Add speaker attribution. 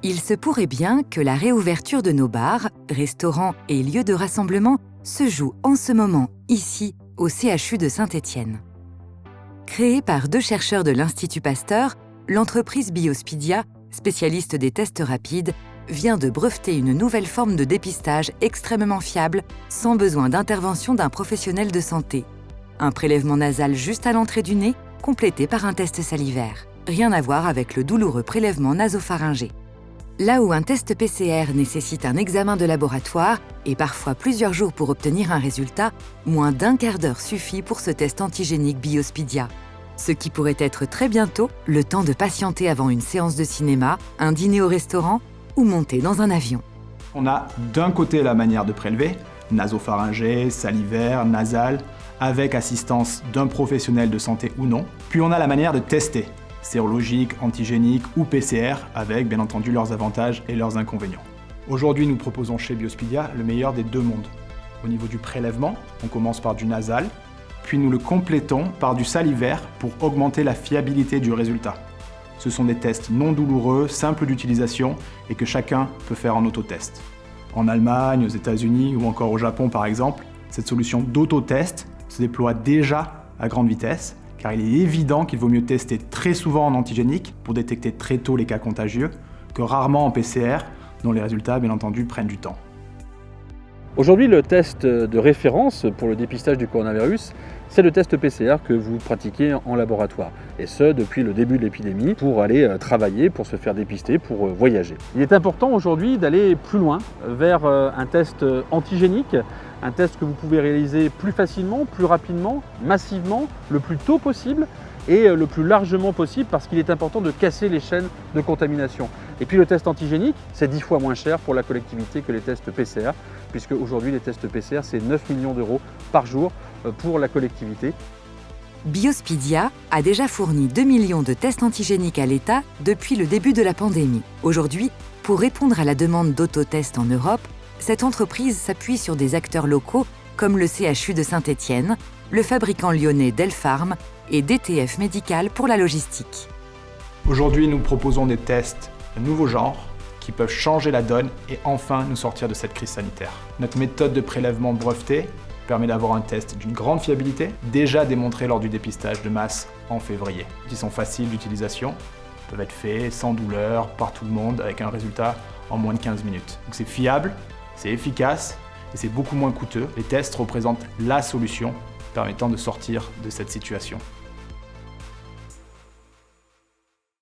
Speaker 1: Il se pourrait bien que la réouverture de nos bars, restaurants et lieux de rassemblement se joue en ce moment, ici, au CHU de Saint-Étienne. Créée par 2 chercheurs de l'Institut Pasteur, l'entreprise Biospidia, spécialiste des tests rapides, vient de breveter une nouvelle forme de dépistage extrêmement fiable, sans besoin d'intervention d'un professionnel de santé. Un prélèvement nasal juste à l'entrée du nez, complété par un test salivaire. Rien à voir avec le douloureux prélèvement nasopharyngé. Là où un test PCR nécessite un examen de laboratoire et parfois plusieurs jours pour obtenir un résultat, moins d'1 quart d'heure suffit pour ce test antigénique Biospidia. Ce qui pourrait être très bientôt le temps de patienter avant une séance de cinéma, un dîner au restaurant ou monter dans un avion.
Speaker 2: On a d'un côté la manière de prélever, nasopharyngé, salivaire, nasal, avec assistance d'un professionnel de santé ou non. Puis on a la manière de tester, sérologique, antigénique ou PCR, avec bien entendu leurs avantages et leurs inconvénients. Aujourd'hui, nous proposons chez Biospidia le meilleur des 2 mondes. Au niveau du prélèvement, on commence par du nasal, puis nous le complétons par du salivaire pour augmenter la fiabilité du résultat. Ce sont des tests non douloureux, simples d'utilisation et que chacun peut faire en autotest. En Allemagne, aux États-Unis ou encore au Japon par exemple, cette solution d'autotest se déploie déjà à grande vitesse, car il est évident qu'il vaut mieux tester très souvent en antigénique pour détecter très tôt les cas contagieux, que rarement en PCR, dont les résultats, bien entendu, prennent du temps.
Speaker 3: Aujourd'hui, le test de référence pour le dépistage du coronavirus, c'est le test PCR que vous pratiquez en laboratoire. Et ce, depuis le début de l'épidémie, pour aller travailler, pour se faire dépister, pour voyager. Il est important aujourd'hui d'aller plus loin, vers un test antigénique, un test que vous pouvez réaliser plus facilement, plus rapidement, massivement, le plus tôt possible et le plus largement possible parce qu'il est important de casser les chaînes de contamination. Et puis le test antigénique, c'est 10 fois moins cher pour la collectivité que les tests PCR, puisque aujourd'hui les tests PCR, c'est 9 millions d'euros par jour pour la collectivité.
Speaker 1: Biospidia a déjà fourni 2 millions de tests antigéniques à l'État depuis le début de la pandémie. Aujourd'hui, pour répondre à la demande d'autotests en Europe, cette entreprise s'appuie sur des acteurs locaux comme le CHU de Saint-Étienne, le fabricant lyonnais Delpharm et DTF Médical pour la logistique.
Speaker 2: Aujourd'hui, nous proposons des tests de nouveaux genres qui peuvent changer la donne et enfin nous sortir de cette crise sanitaire. Notre méthode de prélèvement brevetée permet d'avoir un test d'une grande fiabilité, déjà démontré lors du dépistage de masse en février. Ils sont faciles d'utilisation, peuvent être faits sans douleur, par tout le monde, avec un résultat en moins de 15 minutes. Donc c'est fiable, c'est efficace et c'est beaucoup moins coûteux. Les tests représentent la solution permettant de sortir de cette situation.